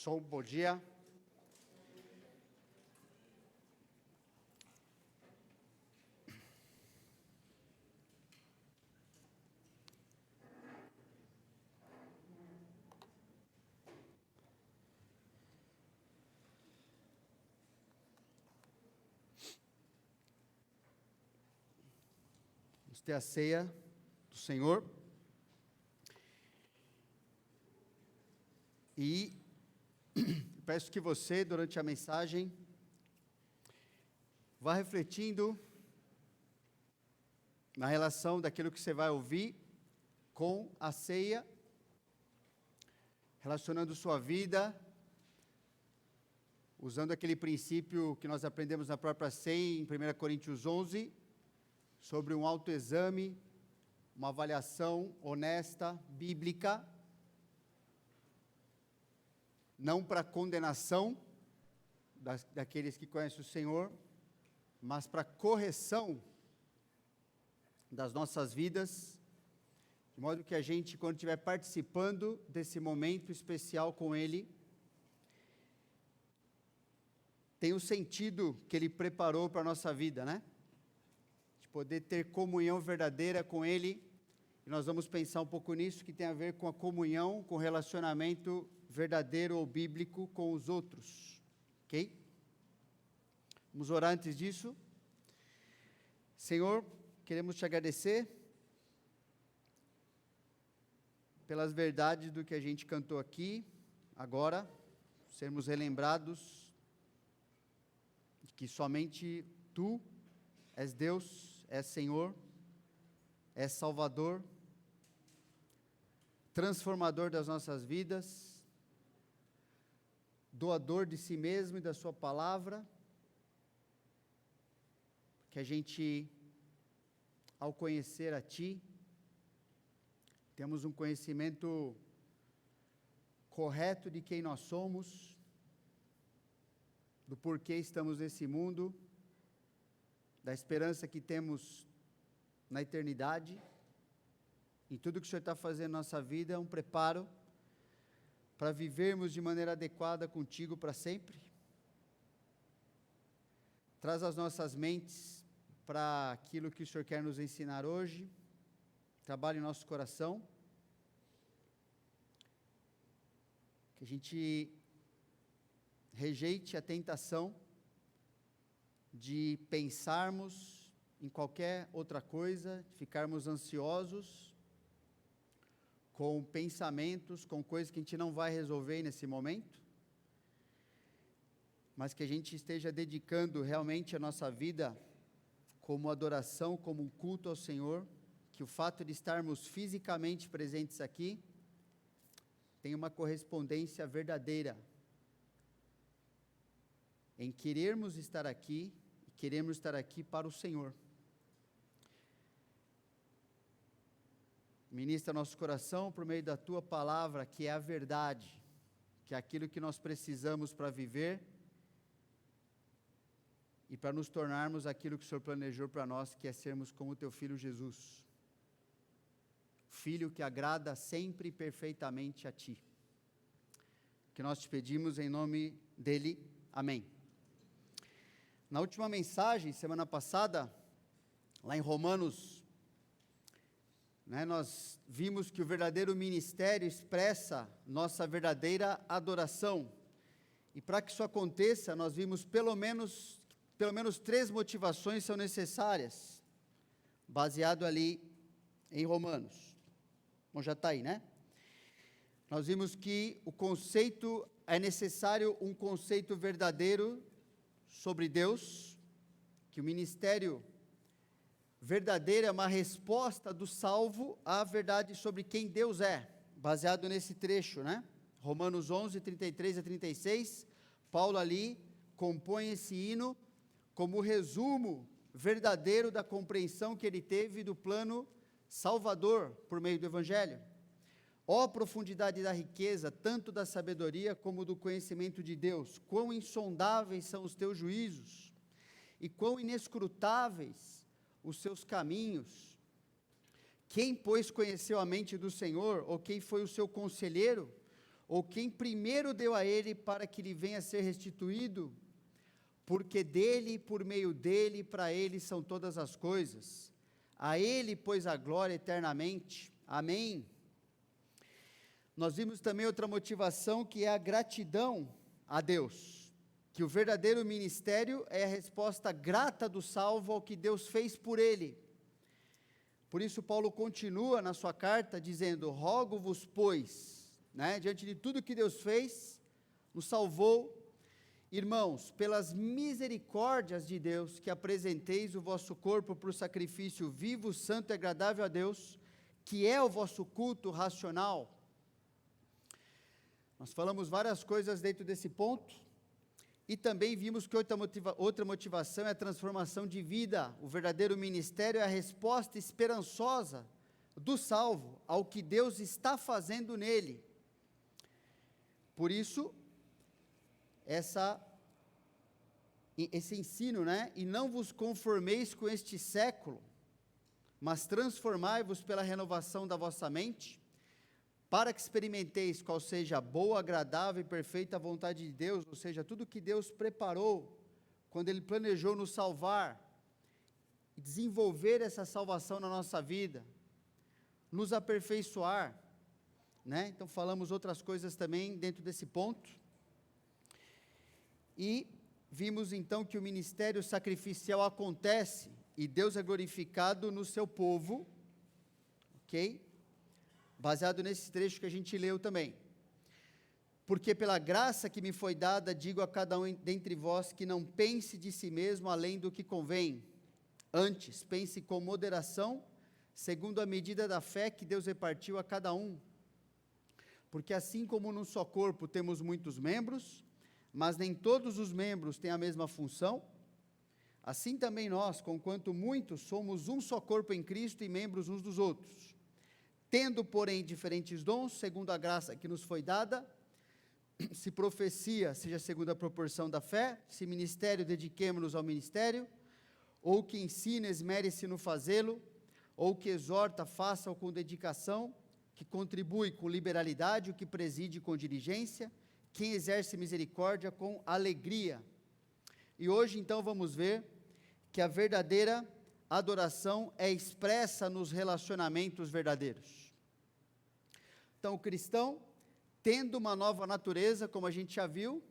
Som, bom dia. Vamos ter a ceia do Senhor. E peço que você, durante a mensagem, vá refletindo na relação daquilo que você vai ouvir com a ceia, relacionando sua vida, usando aquele princípio que nós aprendemos na própria ceia, em 1 Coríntios 11, sobre um autoexame, uma avaliação honesta, bíblica, não para condenação daqueles que conhecem o Senhor, mas para correção das nossas vidas, de modo que a gente, quando estiver participando desse momento especial com Ele, tenha o sentido que Ele preparou para a nossa vida, né? De poder ter comunhão verdadeira com Ele, e nós vamos pensar um pouco nisso, que tem a ver com a comunhão, com o relacionamento verdadeiro ou bíblico com os outros, ok? Vamos orar antes disso. Senhor, queremos te agradecer pelas verdades do que a gente cantou aqui, agora, sermos relembrados de que somente Tu és Deus, és Senhor, és Salvador, transformador das nossas vidas, doador de si mesmo e da sua palavra, que a gente, ao conhecer a Ti, temos um conhecimento correto de quem nós somos, do porquê estamos nesse mundo, da esperança que temos na eternidade, e tudo que o Senhor está fazendo na nossa vida é um preparo para vivermos de maneira adequada contigo para sempre. Traz as nossas mentes para aquilo que o Senhor quer nos ensinar hoje, trabalhe em nosso coração, que a gente rejeite a tentação de pensarmos em qualquer outra coisa, de ficarmos ansiosos com pensamentos, com coisas que a gente não vai resolver nesse momento, mas que a gente esteja dedicando realmente a nossa vida como adoração, como um culto ao Senhor, que o fato de estarmos fisicamente presentes aqui tenha uma correspondência verdadeira em querermos estar aqui, e queremos estar aqui para o Senhor. Ministra nosso coração por meio da Tua palavra, que é a verdade, que é aquilo que nós precisamos para viver e para nos tornarmos aquilo que o Senhor planejou para nós, que é sermos como o Teu Filho Jesus, Filho que agrada sempre e perfeitamente a Ti. Que nós te pedimos em nome dEle, amém. Na última mensagem, semana passada, lá em Romanos, nós vimos que o verdadeiro ministério expressa nossa verdadeira adoração. E para que isso aconteça, nós vimos pelo menos 3 motivações são necessárias, baseado ali em Romanos. Bom, já está aí, né? Nós vimos que é necessário um conceito verdadeiro sobre Deus, que o ministério verdadeiro é uma resposta do salvo à verdade sobre quem Deus é, baseado nesse trecho, né? Romanos 11, 33 a 36, Paulo ali compõe esse hino como resumo verdadeiro da compreensão que ele teve do plano salvador por meio do Evangelho. Ó profundidade da riqueza, tanto da sabedoria como do conhecimento de Deus, quão insondáveis são os teus juízos, e quão inescrutáveis os seus caminhos. Quem, pois, conheceu a mente do Senhor, ou quem foi o seu conselheiro, ou quem primeiro deu a ele para que lhe venha a ser restituído? Porque dele, por meio dele, para ele são todas as coisas. A ele, pois, a glória eternamente. Amém. Nós vimos também outra motivação, que é a gratidão a Deus. Que o verdadeiro ministério é a resposta grata do salvo ao que Deus fez por ele. Por isso Paulo continua na sua carta dizendo: rogo-vos, pois, diante de tudo que Deus fez, nos salvou, irmãos, pelas misericórdias de Deus, que apresenteis o vosso corpo por sacrifício vivo, santo e agradável a Deus, que é o vosso culto racional. Nós falamos várias coisas dentro desse ponto, e também vimos que outra motivação é a transformação de vida. O verdadeiro ministério é a resposta esperançosa do salvo ao que Deus está fazendo nele. Por isso, esse ensino, e não vos conformeis com este século, mas transformai-vos pela renovação da vossa mente, para que experimenteis qual seja a boa, agradável e perfeita vontade de Deus, ou seja, tudo que Deus preparou, quando Ele planejou nos salvar, desenvolver essa salvação na nossa vida, nos aperfeiçoar, Então falamos outras coisas também dentro desse ponto, e vimos então que o ministério sacrificial acontece, e Deus é glorificado no seu povo, ok? Baseado nesse trecho que a gente leu também. Porque pela graça que me foi dada, digo a cada um dentre vós, que não pense de si mesmo além do que convém. Antes, pense com moderação, segundo a medida da fé que Deus repartiu a cada um. Porque assim como num só corpo temos muitos membros, mas nem todos os membros têm a mesma função, assim também nós, conquanto muitos, somos um só corpo em Cristo e membros uns dos outros. Tendo, porém, diferentes dons, segundo a graça que nos foi dada, se profecia, seja segundo a proporção da fé, se ministério, dediquemo-nos ao ministério, ou que ensina, esmere-se no fazê-lo, ou que exorta, faça-o com dedicação, que contribui com liberalidade, o que preside com diligência, quem exerce misericórdia com alegria. E hoje, então, vamos ver que a verdadeira adoração é expressa nos relacionamentos verdadeiros. Então, o cristão, tendo uma nova natureza, como a gente já viu,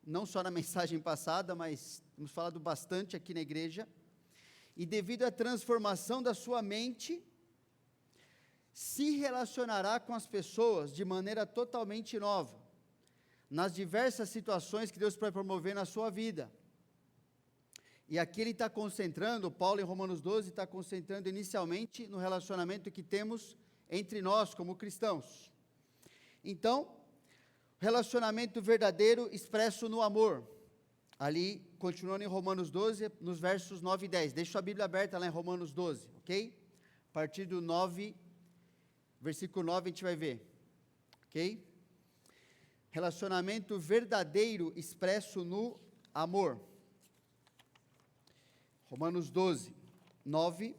não só na mensagem passada, mas temos falado bastante aqui na igreja, e devido à transformação da sua mente, se relacionará com as pessoas de maneira totalmente nova, nas diversas situações que Deus vai promover na sua vida. E aqui ele está concentrando, Paulo em Romanos 12 está concentrando inicialmente no relacionamento que temos entre nós como cristãos. Então, relacionamento verdadeiro expresso no amor. Ali, continuando em Romanos 12, nos versos 9 e 10. Deixa sua Bíblia aberta lá em Romanos 12, ok? A partir do 9, versículo 9 a gente vai ver, ok? Relacionamento verdadeiro expresso no amor. Romanos 12, 9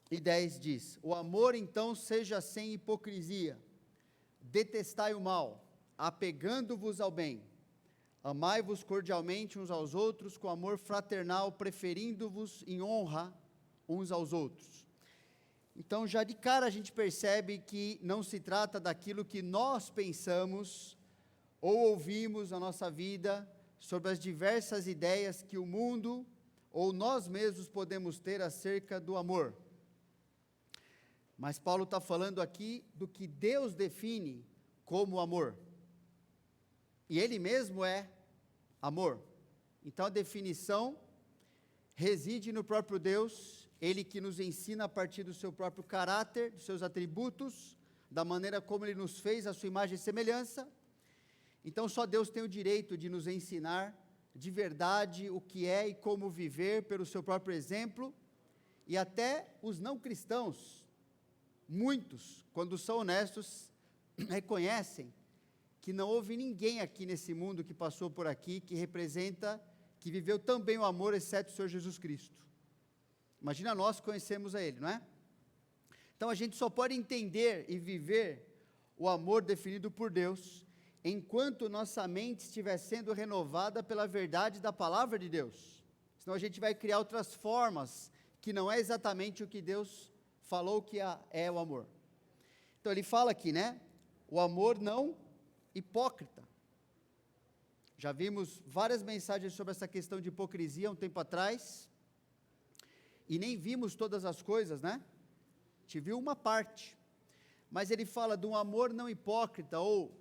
e 10 diz: o amor então seja sem hipocrisia, detestai o mal, apegando-vos ao bem, amai-vos cordialmente uns aos outros com amor fraternal, preferindo-vos em honra uns aos outros. Então já de cara a gente percebe que não se trata daquilo que nós pensamos ou ouvimos na nossa vida, sobre as diversas ideias que o mundo ou nós mesmos podemos ter acerca do amor. Mas Paulo está falando aqui do que Deus define como amor. E Ele mesmo é amor. Então a definição reside no próprio Deus, Ele que nos ensina a partir do seu próprio caráter, dos seus atributos, da maneira como Ele nos fez, a sua imagem e semelhança. Então só Deus tem o direito de nos ensinar de verdade o que é e como viver pelo seu próprio exemplo, e até os não cristãos, muitos, quando são honestos, reconhecem que não houve ninguém aqui nesse mundo que passou por aqui, que representa, que viveu também o amor, exceto o Senhor Jesus Cristo. Imagina nós que conhecemos a Ele, não é? Então a gente só pode entender e viver o amor definido por Deus, enquanto nossa mente estiver sendo renovada pela verdade da palavra de Deus. Senão a gente vai criar outras formas, que não é exatamente o que Deus falou que é o amor. Então ele fala aqui, né? O amor não hipócrita. Já vimos várias mensagens sobre essa questão de hipocrisia um tempo atrás, e nem vimos todas as coisas, né? A gente viu uma parte, mas ele fala de um amor não hipócrita, ou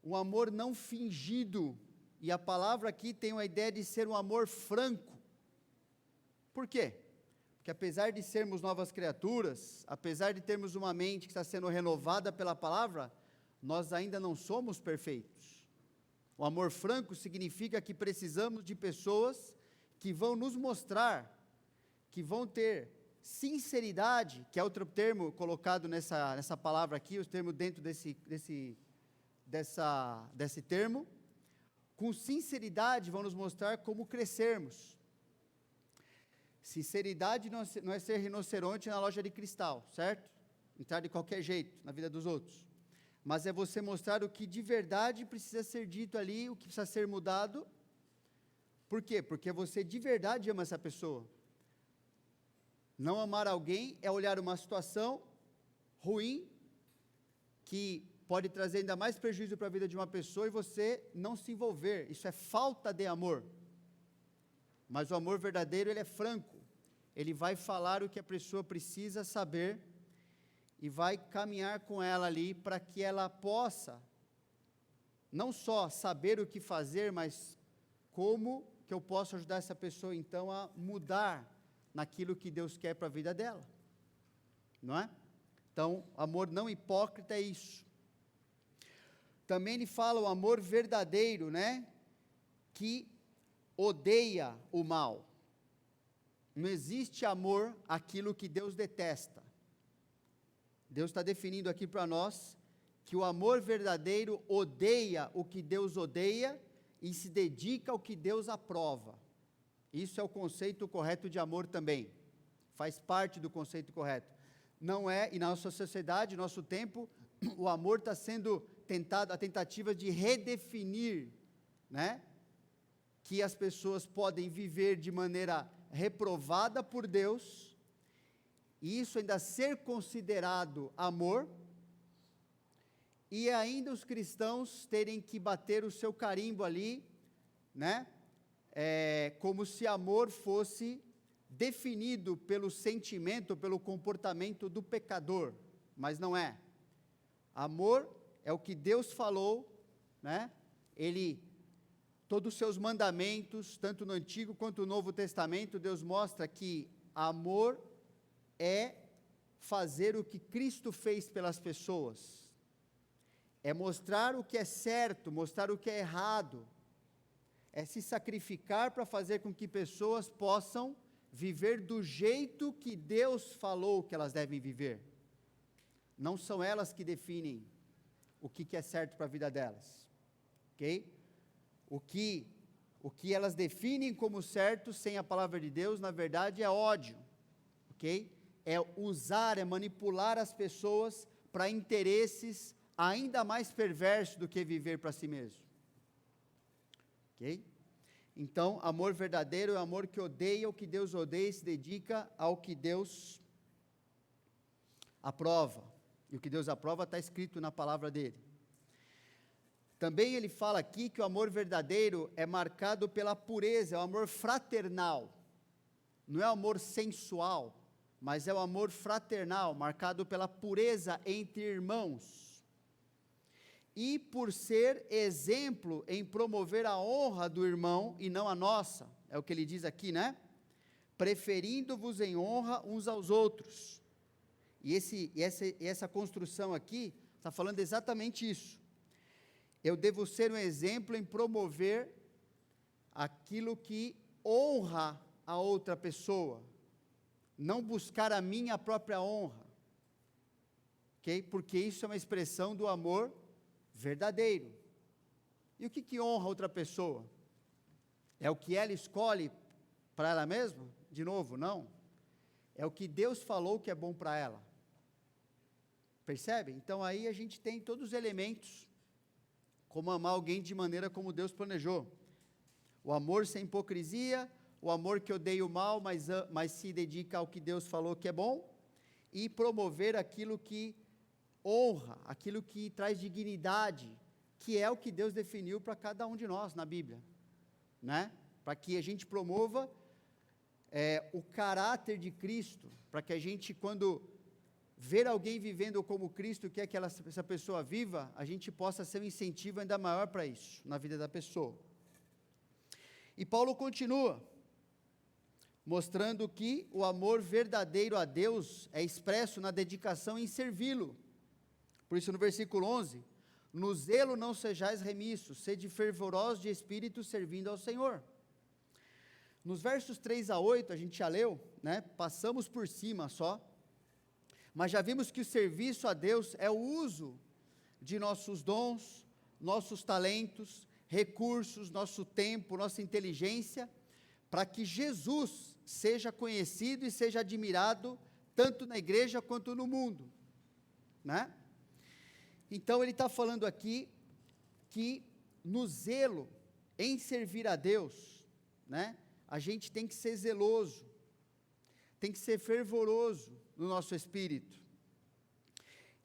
um amor não fingido, e a palavra aqui tem uma ideia de ser um amor franco. Por quê? Porque apesar de sermos novas criaturas, apesar de termos uma mente que está sendo renovada pela palavra, nós ainda não somos perfeitos. O amor franco significa que precisamos de pessoas que vão nos mostrar, que vão ter sinceridade, que é outro termo colocado nessa palavra aqui, o termo dentro desse termo, com sinceridade vão nos mostrar como crescermos. Sinceridade não é ser rinoceronte na loja de cristal, certo? Entrar de qualquer jeito na vida dos outros. Mas é você mostrar o que de verdade precisa ser dito ali, o que precisa ser mudado. Por quê? Porque você de verdade ama essa pessoa. Não amar alguém é olhar uma situação ruim, que pode trazer ainda mais prejuízo para a vida de uma pessoa, e você não se envolver. Isso é falta de amor. Mas o amor verdadeiro, ele é franco. Ele vai falar o que a pessoa precisa saber, e vai caminhar com ela ali, para que ela possa, não só saber o que fazer, mas como que eu posso ajudar essa pessoa, então, a mudar naquilo que Deus quer para a vida dela. Não é? Então, amor não hipócrita é isso. Também ele fala o amor verdadeiro, né? Que odeia o mal. Não existe amor àquilo que Deus detesta. Deus está definindo aqui para nós que o amor verdadeiro odeia o que Deus odeia e se dedica ao que Deus aprova. Isso é o conceito correto de amor também. Faz parte do conceito correto. Não é, e na nossa sociedade, nosso tempo, o amor está sendo tentado, a tentativa de redefinir, né? Que as pessoas podem viver de maneira reprovada por Deus, e isso ainda ser considerado amor, e ainda os cristãos terem que bater o seu carimbo ali, né? Como se amor fosse definido pelo sentimento, pelo comportamento do pecador, mas não é. Amor é o que Deus falou, né? Todos os seus mandamentos, tanto no Antigo quanto no Novo Testamento, Deus mostra que amor é fazer o que Cristo fez pelas pessoas, é mostrar o que é certo, mostrar o que é errado, é se sacrificar para fazer com que pessoas possam viver do jeito que Deus falou que elas devem viver. Não são elas que definem o que é certo para a vida delas, ok? O que elas definem como certo, sem a palavra de Deus, na verdade é ódio, ok? É usar, é manipular as pessoas para interesses ainda mais perversos do que viver para si mesmo, ok? Então, amor verdadeiro é o amor que odeia o que Deus odeia e se dedica ao que Deus aprova, e o que Deus aprova está escrito na palavra dele. Também ele fala aqui que o amor verdadeiro é marcado pela pureza, é o amor fraternal, não é o amor sensual, mas é o amor fraternal, marcado pela pureza entre irmãos, e por ser exemplo em promover a honra do irmão e não a nossa, é o que ele diz aqui, né? Preferindo-vos em honra uns aos outros. E essa construção aqui está falando exatamente isso. Eu devo ser um exemplo em promover aquilo que honra a outra pessoa, não buscar a minha própria honra, ok? Porque isso é uma expressão do amor verdadeiro. E o que honra outra pessoa? É o que ela escolhe para ela mesma? De novo, não. É o que Deus falou que é bom para ela. Percebe? Então aí a gente tem todos os elementos, como amar alguém de maneira como Deus planejou. O amor sem hipocrisia, o amor que odeia o mal, mas se dedica ao que Deus falou que é bom, e promover aquilo que honra, aquilo que traz dignidade, que é o que Deus definiu para cada um de nós na Bíblia, né? Para que a gente promova o caráter de Cristo, para que a gente, quando ver alguém vivendo como Cristo quer que essa pessoa viva, a gente possa ser um incentivo ainda maior para isso, na vida da pessoa. E Paulo continua, mostrando que o amor verdadeiro a Deus é expresso na dedicação em servi-lo. Por isso no versículo 11, no zelo não sejais remissos, sede fervorosos de espírito servindo ao Senhor. Nos versos 3 a 8, a gente já leu, né? Passamos por cima só, mas já vimos que o serviço a Deus é o uso de nossos dons, nossos talentos, recursos, nosso tempo, nossa inteligência, para que Jesus seja conhecido e seja admirado, tanto na igreja quanto no mundo, né? Então ele está falando aqui, que no zelo, em servir a Deus, né? A gente tem que ser zeloso, tem que ser fervoroso no nosso espírito.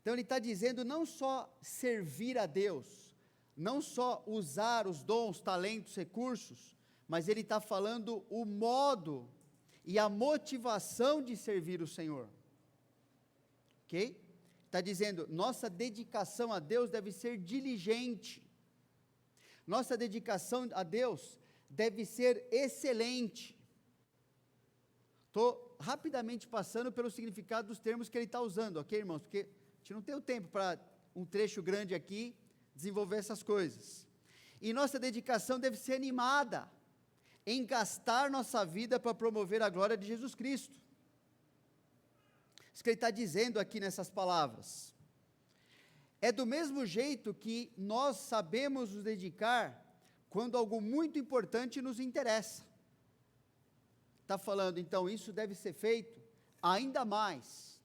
Então ele está dizendo não só servir a Deus, não só usar os dons, talentos, recursos, mas ele está falando o modo e a motivação de servir o Senhor, ok? Está dizendo, nossa dedicação a Deus deve ser diligente, nossa dedicação a Deus deve ser excelente. Estou rapidamente passando pelo significado dos termos que ele está usando, ok, irmãos? Porque a gente não tem o tempo para um trecho grande aqui, desenvolver essas coisas. E nossa dedicação deve ser animada, em gastar nossa vida para promover a glória de Jesus Cristo. Isso que ele está dizendo aqui nessas palavras. É do mesmo jeito que nós sabemos nos dedicar quando algo muito importante nos interessa. Está falando, então, isso deve ser feito ainda mais,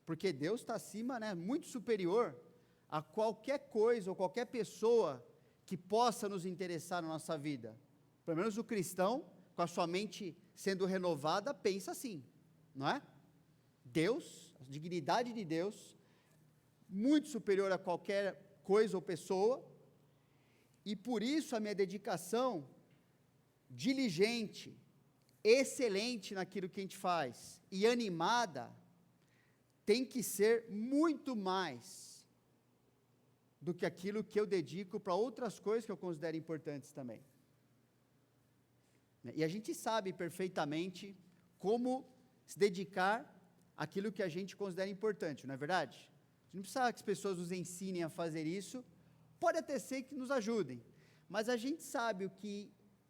porque Deus está acima, né, muito superior a qualquer coisa ou qualquer pessoa que possa nos interessar na nossa vida. Pelo menos o cristão, com a sua mente sendo renovada, pensa assim, não é? Deus, a dignidade de Deus, muito superior a qualquer coisa ou pessoa, e por isso a minha dedicação diligente, excelente naquilo que a gente faz, e animada, tem que ser muito mais do que aquilo que eu dedico para outras coisas que eu considero importantes também. E a gente sabe perfeitamente como se dedicar àquilo que a gente considera importante, não é verdade? A gente não precisa que as pessoas nos ensinem a fazer isso, pode até ser que nos ajudem, mas a gente sabe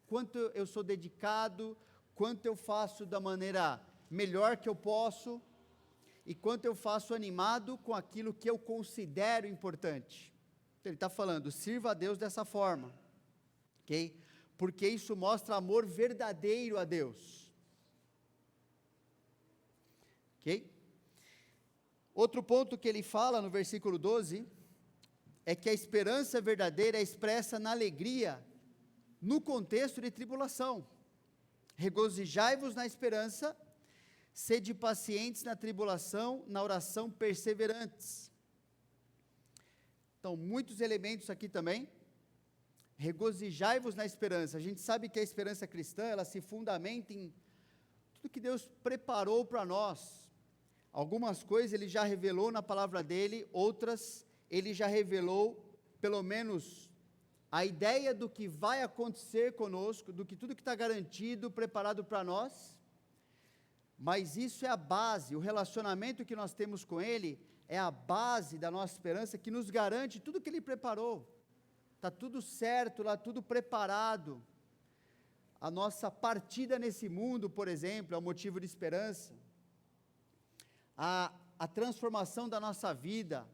quanto eu sou dedicado, quanto eu faço da maneira melhor que eu posso, e quanto eu faço animado com aquilo que eu considero importante. Então, ele está falando, sirva a Deus dessa forma, ok? Porque isso mostra amor verdadeiro a Deus, ok? Outro ponto que ele fala no versículo 12, é que a esperança verdadeira é expressa na alegria, no contexto de tribulação. Regozijai-vos na esperança, sede pacientes na tribulação, na oração perseverantes. Então, muitos elementos aqui também. Regozijai-vos na esperança. A gente sabe que a esperança cristã, ela se fundamenta em tudo que Deus preparou para nós. Algumas coisas Ele já revelou na palavra dEle, outras Ele já revelou, pelo menos, a ideia do que vai acontecer conosco, do que tudo que está garantido, preparado para nós, mas isso é a base, o relacionamento que nós temos com Ele, é a base da nossa esperança, que nos garante tudo que Ele preparou, está tudo certo lá, tudo preparado. A nossa partida nesse mundo, por exemplo, é um motivo de esperança, a transformação da nossa vida,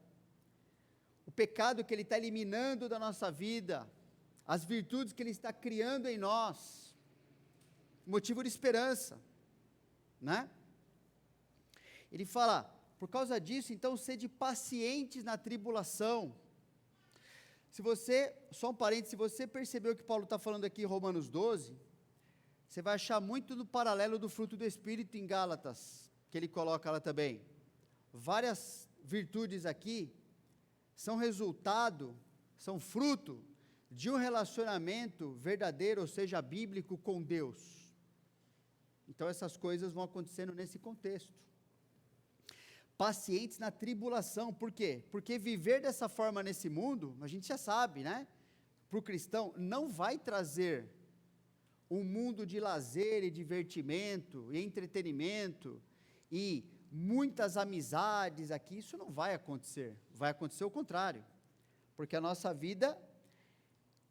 o pecado que Ele está eliminando da nossa vida, as virtudes que Ele está criando em nós, motivo de esperança, né? Ele fala, Por causa disso, então, sede pacientes na tribulação. Só um parênteses, se você percebeu o que Paulo está falando aqui em Romanos 12, você vai achar muito no paralelo do fruto do Espírito em Gálatas, que ele coloca lá também. Várias virtudes aqui são resultado, são fruto de um relacionamento verdadeiro, ou seja, bíblico com Deus. Então essas coisas vão acontecendo nesse contexto. Pacientes na tribulação, por quê? Porque viver dessa forma nesse mundo, a gente já sabe, né? Para o cristão, não vai trazer um mundo de lazer e divertimento, e entretenimento, e muitas amizades aqui, isso não vai acontecer o contrário, porque a nossa vida,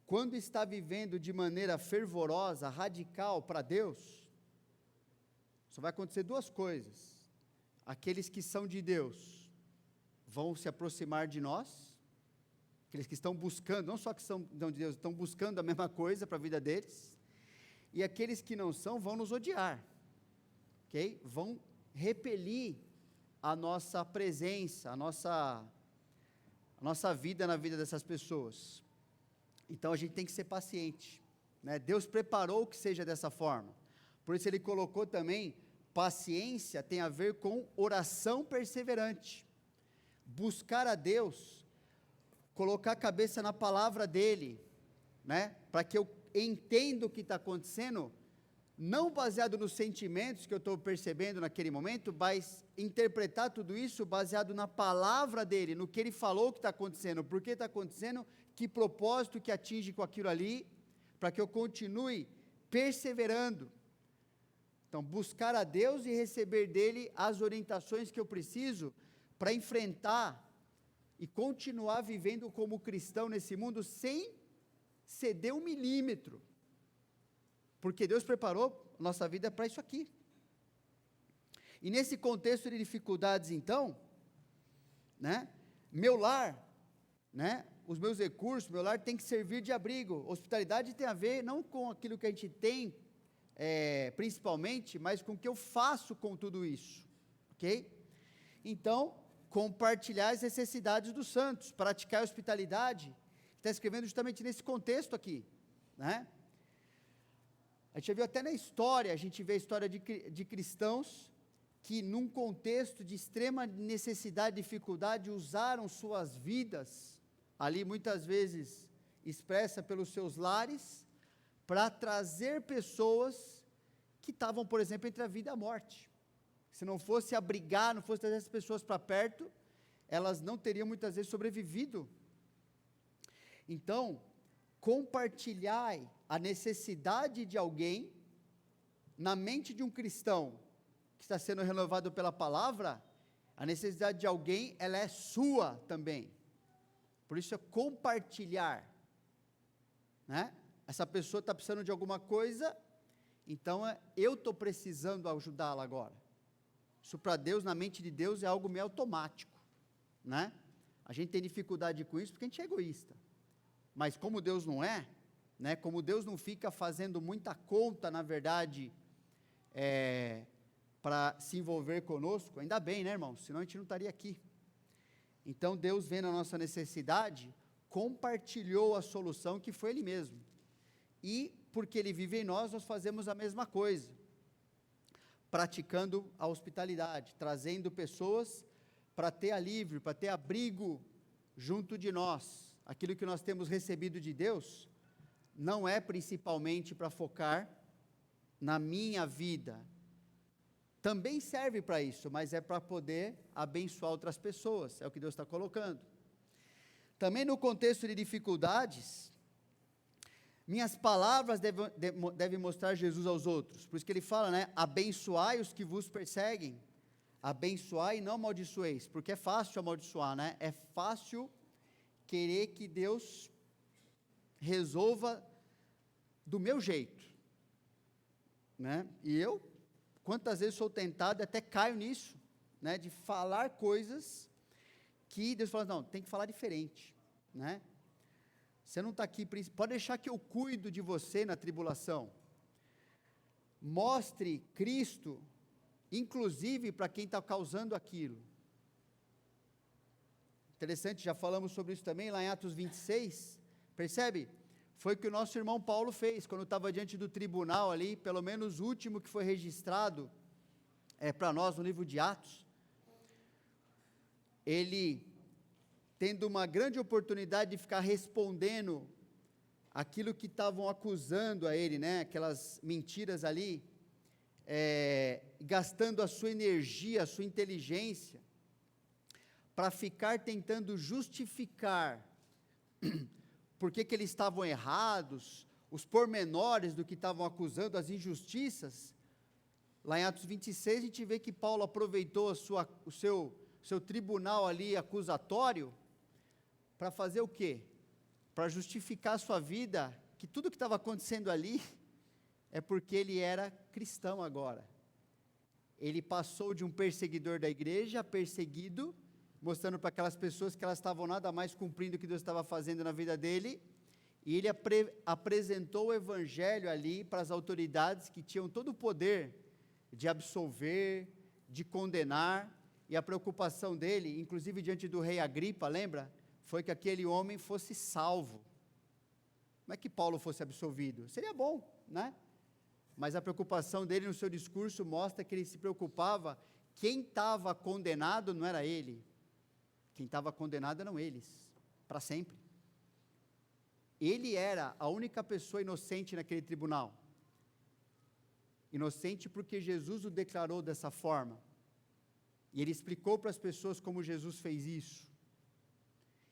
quando está vivendo de maneira fervorosa, radical para Deus, só vai acontecer duas coisas: aqueles que são de Deus vão se aproximar de nós, aqueles que estão buscando, não só que são de Deus, estão buscando a mesma coisa para a vida deles, e aqueles que não são vão nos odiar, ok? Vão repelir a nossa presença, a nossa vida na vida dessas pessoas. Então a gente tem que ser paciente, né? Deus preparou que seja dessa forma, por isso ele colocou também, paciência tem a ver com oração perseverante, buscar a Deus, colocar a cabeça na palavra dEle, né? Para que eu entenda o que está acontecendo, não baseado nos sentimentos que eu estou percebendo naquele momento, mas interpretar tudo isso baseado na palavra dEle, no que Ele falou que está acontecendo, por que está acontecendo, que propósito que atinge com aquilo ali, para que eu continue perseverando. Então, buscar a Deus e receber dEle as orientações que eu preciso para enfrentar e continuar vivendo como cristão nesse mundo sem ceder um milímetro, porque Deus preparou nossa vida para isso aqui. E nesse contexto de dificuldades, então, né, meu lar, né, os meus recursos, meu lar tem que servir de abrigo. Hospitalidade tem a ver não com aquilo que a gente tem, principalmente, mas com o que eu faço com tudo isso, ok? Então, compartilhar as necessidades dos santos, praticar a hospitalidade, está escrevendo justamente nesse contexto aqui, né? A gente já viu até na história, a gente vê a história de cristãos que num contexto de extrema necessidade e dificuldade, usaram suas vidas, ali muitas vezes expressa pelos seus lares, para trazer pessoas que estavam, por exemplo, entre a vida e a morte. Se não fosse abrigar, não fosse trazer essas pessoas para perto, elas não teriam muitas vezes sobrevivido. Então, compartilhai a necessidade de alguém, na mente de um cristão, que está sendo renovado pela palavra, a necessidade de alguém, ela é sua também, por isso é compartilhar, né? Essa pessoa está precisando de alguma coisa, então eu estou precisando ajudá-la agora, isso para Deus, na mente de Deus, é algo meio automático, né? A gente tem dificuldade com isso, porque a gente é egoísta, mas como Deus não é, né? Como Deus não fica fazendo muita conta, na verdade, para se envolver conosco, ainda bem, né, irmãos? Senão a gente não estaria aqui. Então, Deus, vendo a nossa necessidade, compartilhou a solução, que foi Ele mesmo. E, porque Ele vive em nós, nós fazemos a mesma coisa, praticando a hospitalidade, trazendo pessoas para ter alívio, para ter abrigo junto de nós. Aquilo que nós temos recebido de Deus, não é principalmente para focar na minha vida, também serve para isso, mas é para poder abençoar outras pessoas, é o que Deus está colocando. Também no contexto de dificuldades, minhas palavras devem mostrar Jesus aos outros, por isso que ele fala, né, abençoai os que vos perseguem, abençoai e não amaldiçoeis, porque é fácil amaldiçoar, né, é fácil querer que Deus resolva do meu jeito, né, e eu, quantas vezes sou tentado, até caio nisso, né, de falar coisas que Deus fala, não, tem que falar diferente, né, você não está aqui, pode deixar que eu cuido de você na tribulação, mostre Cristo, inclusive para quem está causando aquilo, Interessante, já falamos sobre isso também, lá em Atos 26, percebe? Foi o que o nosso irmão Paulo fez, quando estava diante do tribunal ali, pelo menos o último que foi registrado, para nós no livro de Atos, ele, tendo uma grande oportunidade de ficar respondendo aquilo que estavam acusando a ele, né, aquelas mentiras ali, gastando a sua energia, a sua inteligência, para ficar tentando justificar por que eles estavam errados, os pormenores do que estavam acusando, as injustiças. Lá em Atos 26, a gente vê que Paulo aproveitou o seu tribunal ali acusatório, para fazer o quê? Para justificar a sua vida, que tudo que estava acontecendo ali, é porque ele era cristão agora. Ele passou de um perseguidor da igreja a perseguido, mostrando para aquelas pessoas que elas estavam nada mais cumprindo o que Deus estava fazendo na vida dele, e ele apresentou o evangelho ali para as autoridades que tinham todo o poder de absolver, de condenar, e a preocupação dele, inclusive diante do rei Agripa, lembra? Foi que aquele homem fosse salvo. Não é que Paulo fosse absolvido, seria bom, né? Mas a preocupação dele no seu discurso mostra que ele se preocupava, quem estava condenado não era ele, quem estava condenado eram eles, para sempre. Ele era a única pessoa inocente naquele tribunal, inocente porque Jesus o declarou dessa forma, e ele explicou para as pessoas como Jesus fez isso,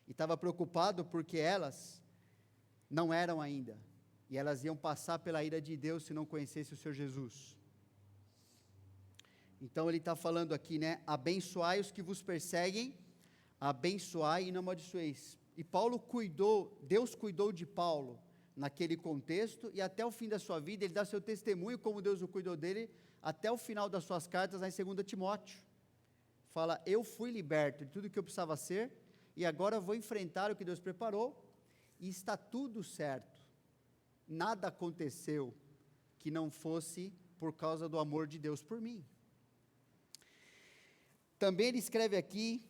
e estava preocupado porque elas não eram ainda, e elas iam passar pela ira de Deus se não conhecessem o Senhor Jesus. Então ele está falando aqui, né, abençoai os que vos perseguem, abençoai e não amaldiçoeis. E Deus cuidou de Paulo naquele contexto, e até o fim da sua vida, ele dá seu testemunho como Deus o cuidou dele, até o final das suas cartas, lá em 2 Timóteo, fala, eu fui liberto de tudo que eu precisava ser, e agora vou enfrentar o que Deus preparou, e está tudo certo, nada aconteceu que não fosse por causa do amor de Deus por mim. Também ele escreve aqui,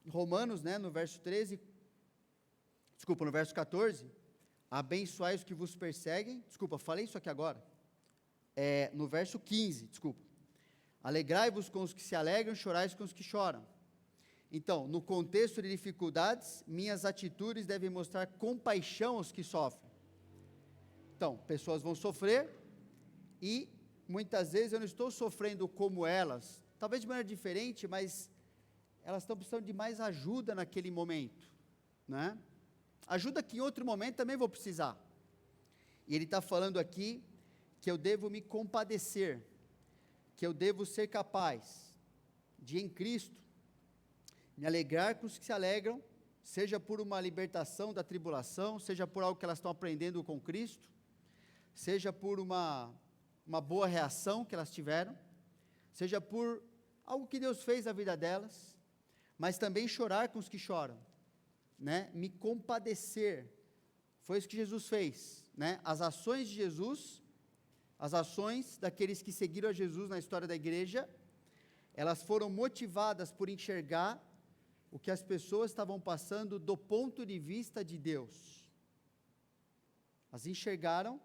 Romanos, né, no verso 14, abençoai os que vos perseguem, falei isso aqui agora, no verso 15, alegrai-vos com os que se alegram, chorais com os que choram. Então, no contexto de dificuldades, minhas atitudes devem mostrar compaixão aos que sofrem. Então, pessoas vão sofrer, e muitas vezes eu não estou sofrendo como elas, talvez de maneira diferente, mas elas estão precisando de mais ajuda naquele momento, né? Ajuda que em outro momento também vou precisar. E ele está falando aqui que eu devo me compadecer, que eu devo ser capaz de, em Cristo, me alegrar com os que se alegram, seja por uma libertação da tribulação, seja por algo que elas estão aprendendo com Cristo, seja por uma boa reação que elas tiveram, seja por algo que Deus fez na vida delas, mas também chorar com os que choram, né? Me compadecer, foi isso que Jesus fez, né? As ações de Jesus, as ações daqueles que seguiram a Jesus na história da igreja, elas foram motivadas por enxergar o que as pessoas estavam passando do ponto de vista de Deus. As enxergaram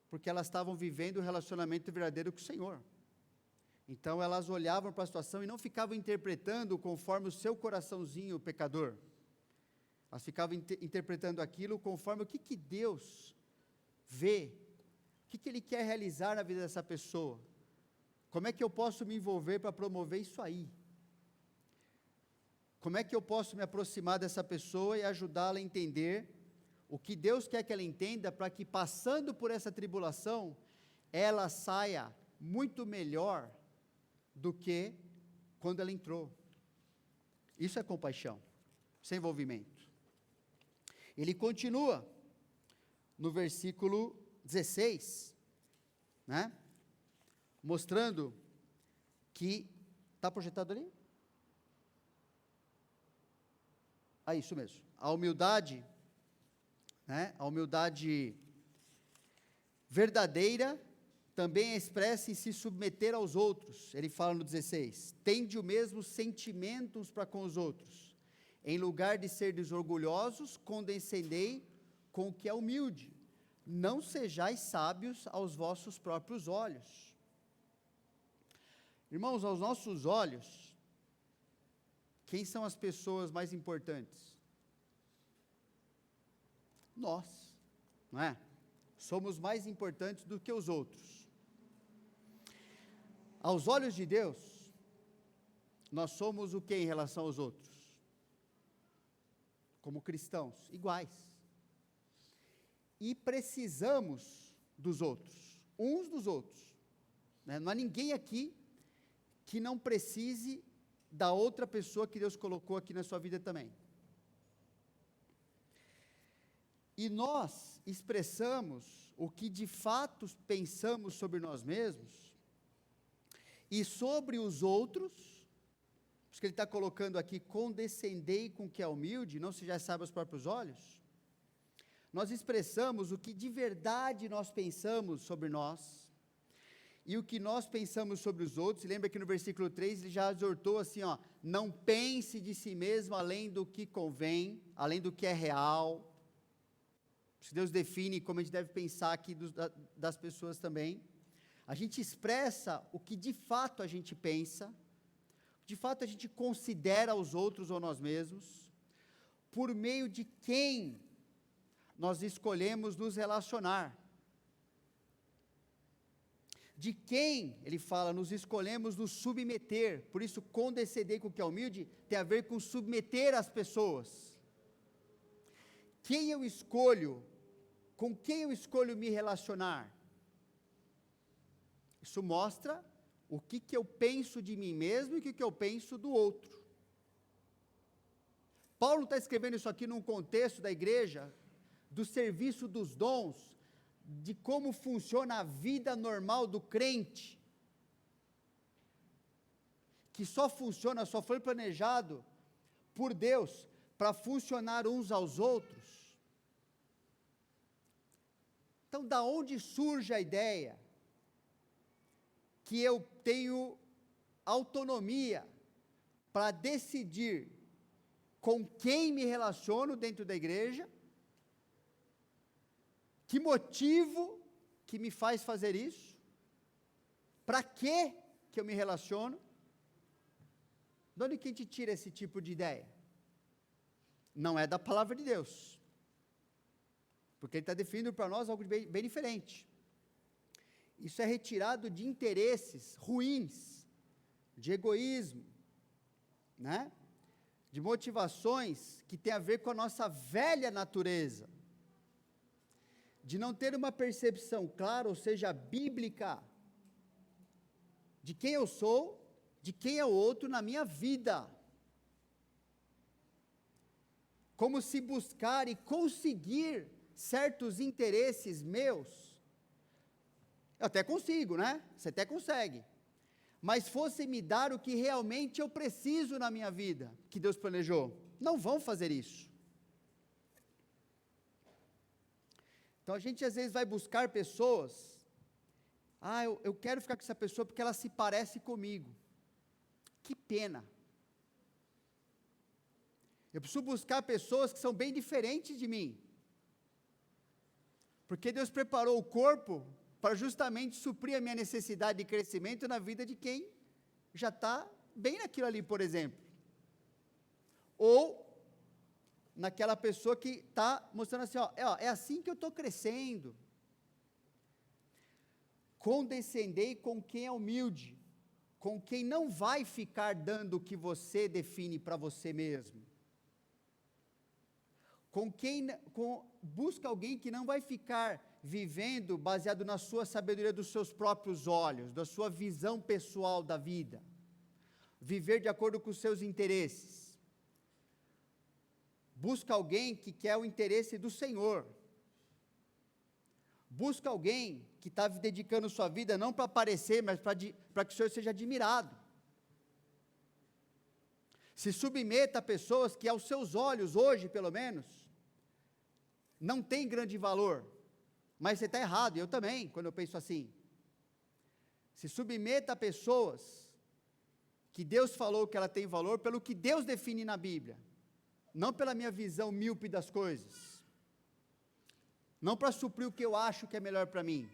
porque elas estavam vivendo o relacionamento verdadeiro com o Senhor. Então elas olhavam para a situação e não ficavam interpretando conforme o seu coraçãozinho pecador. Elas ficavam interpretando aquilo conforme o que Deus vê, o que Ele quer realizar na vida dessa pessoa. Como é que eu posso me envolver para promover isso aí? Como é que eu posso me aproximar dessa pessoa e ajudá-la a entender o que Deus quer que ela entenda, para que passando por essa tribulação, ela saia muito melhor do que quando ela entrou. Isso é compaixão, sem envolvimento. Ele continua no versículo 16, né? Mostrando que, está projetado ali? Isso mesmo, a humildade, né? A humildade verdadeira também é expressa em se submeter aos outros. Ele fala no 16, tende o mesmo sentimento uns para com os outros, Em lugar de serdes orgulhosos, condescendei com o que é humilde. Não sejais sábios aos vossos próprios olhos. Irmãos, aos nossos olhos, quem são as pessoas mais importantes? Nós, não é? Somos mais importantes do que os outros. Aos olhos de Deus, nós somos o que em relação aos outros? Como cristãos, iguais. E precisamos dos outros, uns dos outros. Né? Não há ninguém aqui que não precise da outra pessoa que Deus colocou aqui na sua vida também. E nós expressamos o que de fato pensamos sobre nós mesmos e sobre os outros, porque ele está colocando aqui, condescendei com o que é humilde, não se já sabe aos próprios olhos. Nós expressamos o que de verdade nós pensamos sobre nós, e o que nós pensamos sobre os outros. E lembra que no versículo 3, ele já exortou assim, ó, não pense de si mesmo além do que convém, além do que é real. Deus define como a gente deve pensar aqui das pessoas também. A gente expressa o que de fato a gente pensa, de fato a gente considera os outros ou nós mesmos, por meio de quem nós escolhemos nos relacionar. De quem, ele fala, nos escolhemos nos submeter. Por isso, condescender com o que é humilde tem a ver com submeter as pessoas. Quem eu escolho, com quem eu escolho me relacionar? Isso mostra o que eu penso de mim mesmo e o que eu penso do outro. Paulo está escrevendo isso aqui num contexto da igreja, do serviço dos dons, de como funciona a vida normal do crente, que só funciona, só foi planejado por Deus para funcionar uns aos outros. Então, da onde surge a ideia que eu tenho autonomia para decidir com quem me relaciono dentro da igreja? Que motivo que me faz fazer isso? Para que eu me relaciono? De onde que a gente tira esse tipo de ideia? Não é da palavra de Deus, porque ele está definindo para nós algo bem diferente. Isso é retirado de interesses ruins, de egoísmo, né? De motivações que tem a ver com a nossa velha natureza, de não ter uma percepção clara, ou seja, bíblica, de quem eu sou, de quem é o outro na minha vida. Como se buscar e conseguir certos interesses meus, eu até consigo, né? Você até consegue, mas fosse me dar o que realmente eu preciso na minha vida, que Deus planejou, não vão fazer isso. Então a gente às vezes vai buscar pessoas, eu quero ficar com essa pessoa porque ela se parece comigo. Que pena. Eu preciso buscar pessoas que são bem diferentes de mim, porque Deus preparou o corpo para justamente suprir a minha necessidade de crescimento na vida de quem já está bem naquilo ali, por exemplo, ou naquela pessoa que está mostrando assim, é assim que eu estou crescendo. Condescendei com quem é humilde, com quem não vai ficar dando o que você define para você mesmo, busca alguém que não vai ficar vivendo baseado na sua sabedoria dos seus próprios olhos, da sua visão pessoal da vida, viver de acordo com os seus interesses. Busca alguém que quer o interesse do Senhor. Busca alguém que está dedicando sua vida não para aparecer, mas para que o Senhor seja admirado. Se submeta a pessoas que aos seus olhos, hoje pelo menos, não tem grande valor, mas você está errado, eu também, quando eu penso assim. Se submeta a pessoas que Deus falou que ela tem valor, pelo que Deus define na Bíblia. não pela minha visão míope das coisas, não para suprir o que eu acho que é melhor para mim.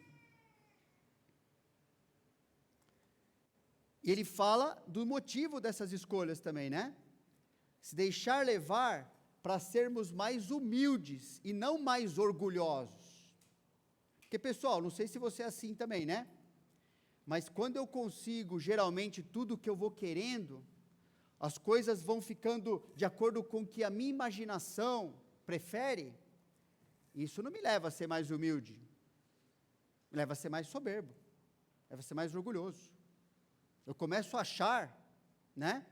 E ele fala do motivo dessas escolhas também, né? Se deixar levar para sermos mais humildes e não mais orgulhosos. Porque, pessoal, não sei se você é assim também, né? Mas quando eu consigo, geralmente, tudo que eu vou querendo, as coisas vão ficando de acordo com o que a minha imaginação prefere, isso não me leva a ser mais humilde, me leva a ser mais soberbo, leva a ser mais orgulhoso. Eu começo a achar, né,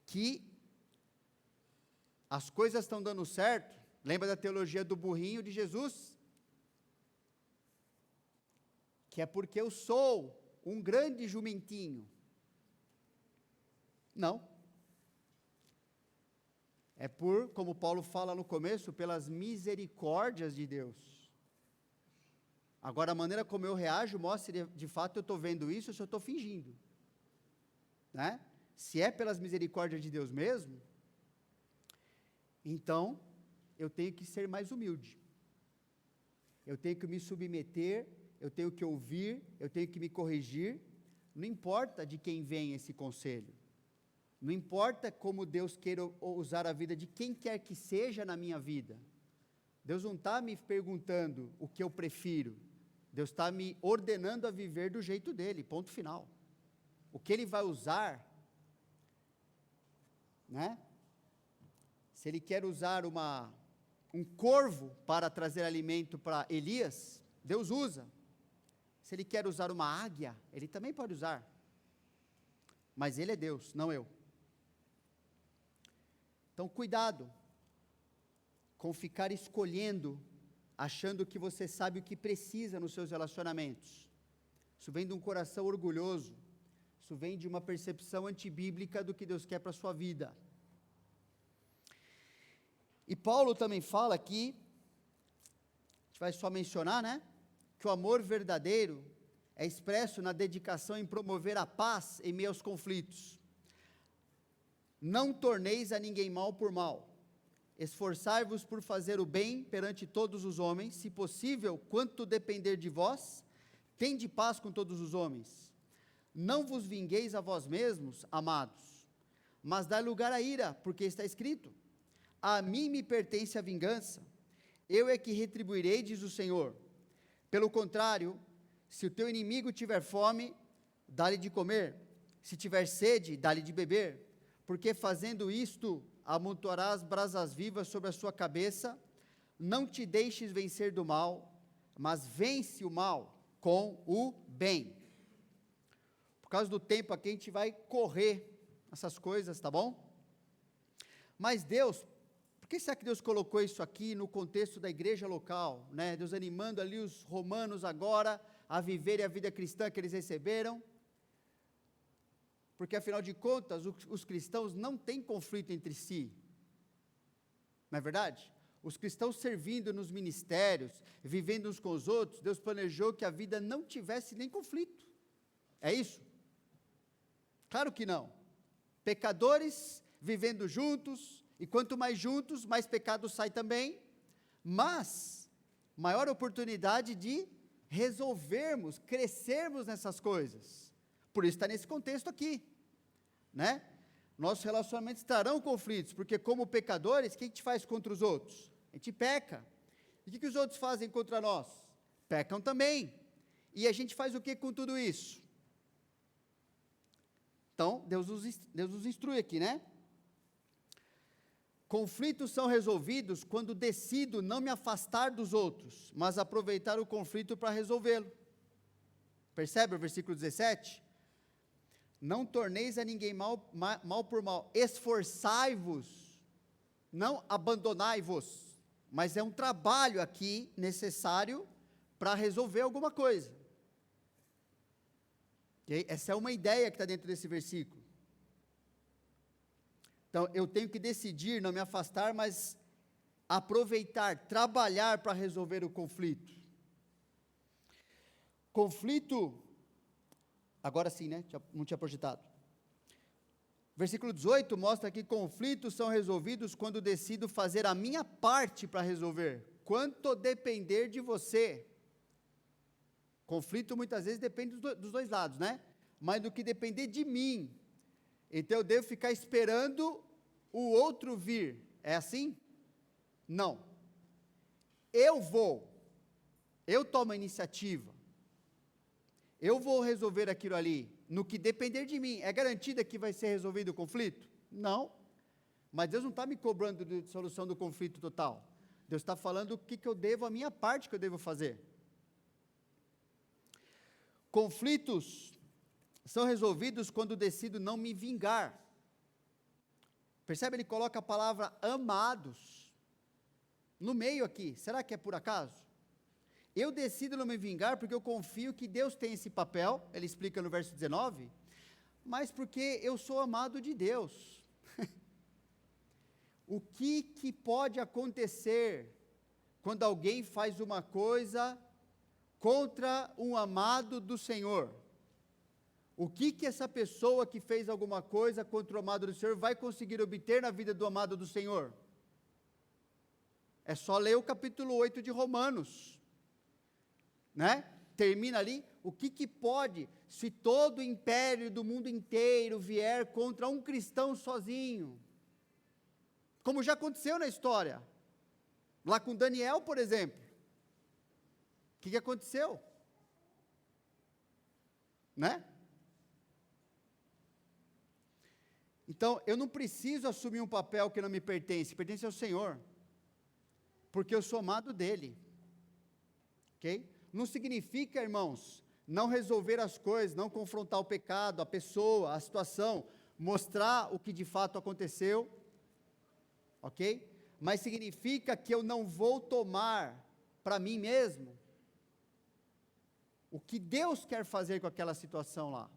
que as coisas estão dando certo. Lembra da teologia do burrinho de Jesus? Que é porque eu sou um grande jumentinho. Não. É como Paulo fala no começo, pelas misericórdias de Deus. Agora, a maneira como eu reajo mostra se de fato eu estou vendo isso ou se eu estou fingindo. Né? Se é pelas misericórdias de Deus mesmo, então eu tenho que ser mais humilde. Eu tenho que me submeter, eu tenho que ouvir, eu tenho que me corrigir. Não importa de quem vem esse conselho. Não importa como Deus queira usar a vida de quem quer que seja na minha vida. Deus não está me perguntando o que eu prefiro. Deus está me ordenando a viver do jeito dele, ponto final. O que ele vai usar, né? Se ele quer usar um corvo para trazer alimento para Elias, Deus usa. Se ele quer usar uma águia, ele também pode usar. Mas ele é Deus, não eu. Então, cuidado com ficar escolhendo, achando que você sabe o que precisa nos seus relacionamentos. Isso vem de um coração orgulhoso, isso vem de uma percepção antibíblica do que Deus quer para a sua vida. E Paulo também fala aqui, a gente vai só mencionar, né? Que o amor verdadeiro é expresso na dedicação em promover a paz em meio aos conflitos. Não torneis a ninguém mal por mal. Esforçai-vos por fazer o bem perante todos os homens, se possível, quanto depender de vós, tende paz com todos os homens. Não vos vingueis a vós mesmos, amados, mas dai lugar à ira, porque está escrito: a mim me pertence a vingança, eu é que retribuirei, diz o Senhor. Pelo contrário, se o teu inimigo tiver fome, dá-lhe de comer, se tiver sede, dá-lhe de beber, porque fazendo isto, amontoarás brasas vivas sobre a sua cabeça. Não te deixes vencer do mal, mas vence o mal com o bem. Por causa do tempo aqui, a gente vai correr essas coisas, tá bom? Mas Deus, por que será que Deus colocou isso aqui no contexto da igreja local, né? Deus animando ali os romanos agora a viverem a vida cristã que eles receberam. Porque, afinal de contas, os cristãos não têm conflito entre si. Não é verdade? Os cristãos servindo nos ministérios, vivendo uns com os outros, Deus planejou que a vida não tivesse nem conflito. É isso? Claro que não. Pecadores vivendo juntos, e quanto mais juntos, mais pecado sai também, mas maior oportunidade de resolvermos, crescermos nessas coisas. Por isso está nesse contexto aqui, né? Nossos relacionamentos trarão conflitos, porque como pecadores, o que a gente faz contra os outros? A gente peca. E o que os outros fazem contra nós? Pecam também. E a gente faz o que com tudo isso? Então, Deus nos instrui aqui, né? Conflitos são resolvidos quando decido não me afastar dos outros, mas aproveitar o conflito para resolvê-lo. Percebe o versículo 17? Não torneis a ninguém mal por mal, esforçai-vos, não abandonai-vos, mas é um trabalho aqui necessário para resolver alguma coisa. Okay? Essa é uma ideia que está dentro desse versículo. Então, eu tenho que decidir não me afastar, mas aproveitar, trabalhar para resolver o conflito. Conflito, agora sim, né? Não tinha projetado. Versículo 18 mostra que conflitos são resolvidos quando decido fazer a minha parte para resolver, quanto depender de você. Conflito muitas vezes depende dos dois lados, né? Mas do que depender de mim, então eu devo ficar esperando o outro vir. É assim? Não. Eu tomo a iniciativa, eu vou resolver aquilo ali, no que depender de mim. É garantida que vai ser resolvido o conflito? Não, mas Deus não está me cobrando de solução do conflito total, Deus está falando o que eu devo, a minha parte que eu devo fazer. Conflitos são resolvidos quando decido não me vingar. Percebe, ele coloca a palavra amados no meio aqui. Será que é por acaso? Eu decido não me vingar porque eu confio que Deus tem esse papel, ele explica no verso 19, mas porque eu sou amado de Deus. O que pode acontecer quando alguém faz uma coisa contra um amado do Senhor? O que essa pessoa que fez alguma coisa contra o amado do Senhor vai conseguir obter na vida do amado do Senhor? É só ler o capítulo 8 de Romanos, né? Termina ali, o que pode, se todo o império do mundo inteiro vier contra um cristão sozinho, como já aconteceu na história, lá com Daniel, por exemplo, o que aconteceu? Né? Então, eu não preciso assumir um papel que não me pertence, pertence ao Senhor, porque eu sou amado dEle, ok? Não significa, irmãos, não resolver as coisas, não confrontar o pecado, a pessoa, a situação, mostrar o que de fato aconteceu, ok? Mas significa que eu não vou tomar para mim mesmo o que Deus quer fazer com aquela situação lá.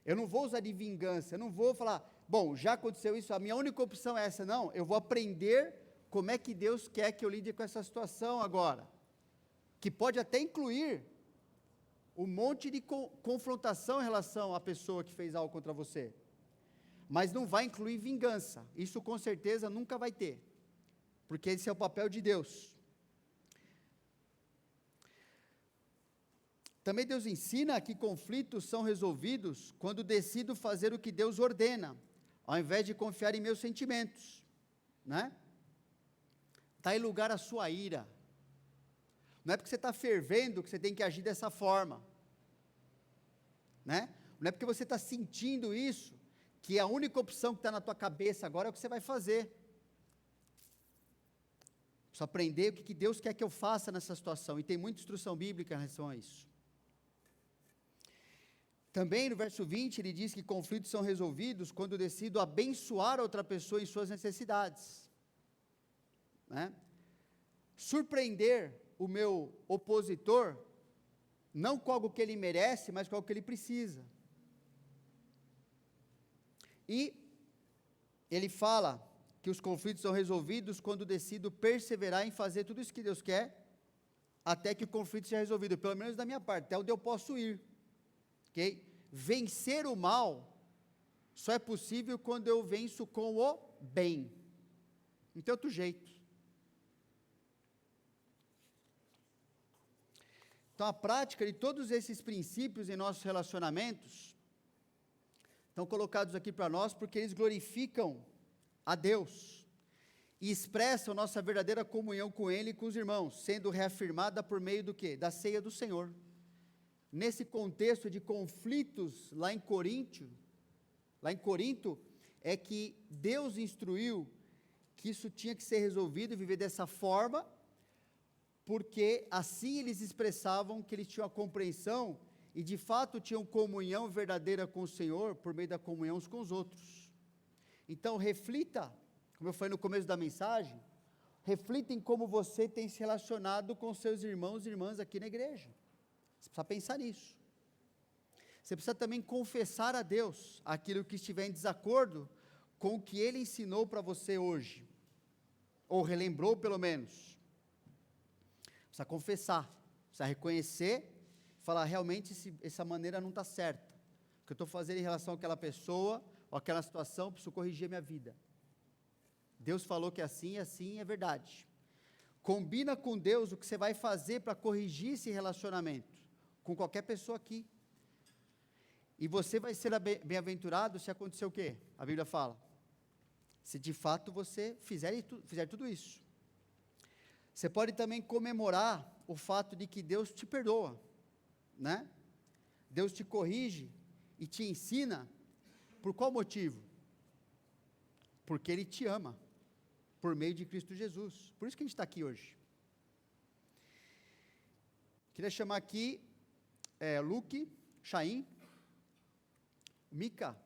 Eu não vou usar de vingança, eu não vou falar, bom, já aconteceu isso, a minha única opção é essa, não, eu vou aprender como é que Deus quer que eu lide com essa situação agora, que pode até incluir um monte de confrontação em relação à pessoa que fez algo contra você, mas não vai incluir vingança, isso com certeza nunca vai ter, porque esse é o papel de Deus. Também Deus ensina que conflitos são resolvidos quando decido fazer o que Deus ordena, ao invés de confiar em meus sentimentos, né? Dá em lugar a sua ira. Não é porque você está fervendo que você tem que agir dessa forma, né? Não é porque você está sentindo isso, que a única opção que está na tua cabeça agora é o que você vai fazer. Só aprender o que Deus quer que eu faça nessa situação, e tem muita instrução bíblica em relação a isso. Também no verso 20 ele diz que conflitos são resolvidos quando decido abençoar outra pessoa em suas necessidades, né? Surpreender o meu opositor, não com algo que ele merece, mas com algo que ele precisa. E ele fala que os conflitos são resolvidos quando decido perseverar em fazer tudo isso que Deus quer, até que o conflito seja resolvido, pelo menos da minha parte, até onde eu posso ir, ok? Vencer o mal só é possível quando eu venço com o bem, não tem outro jeito. Então, a prática de todos esses princípios em nossos relacionamentos estão colocados aqui para nós porque eles glorificam a Deus e expressam nossa verdadeira comunhão com Ele e com os irmãos, sendo reafirmada por meio do quê? Da ceia do Senhor. Nesse contexto de conflitos lá em Corinto, é que Deus instruiu que isso tinha que ser resolvido e viver dessa forma, porque assim eles expressavam que eles tinham a compreensão e de fato tinham comunhão verdadeira com o Senhor por meio da comunhão uns com os outros. Então reflita, como eu falei no começo da mensagem, reflita em como você tem se relacionado com seus irmãos e irmãs aqui na igreja. Você precisa pensar nisso. Você precisa também confessar a Deus aquilo que estiver em desacordo com o que Ele ensinou para você hoje, ou relembrou pelo menos. Precisa confessar, precisa reconhecer, falar realmente essa maneira não está certa. O que eu estou fazendo em relação àquela pessoa, ou aquela situação, preciso corrigir a minha vida. Deus falou que é assim e assim é verdade. Combina com Deus o que você vai fazer para corrigir esse relacionamento, com qualquer pessoa aqui. E você vai ser bem-aventurado se acontecer o quê? A Bíblia fala, se de fato você fizer tudo isso. Você pode também comemorar o fato de que Deus te perdoa, né? Deus te corrige e te ensina, por qual motivo? Porque Ele te ama, por meio de Cristo Jesus. Por isso que a gente está aqui hoje. Queria chamar aqui Luke, Chaim, Mica,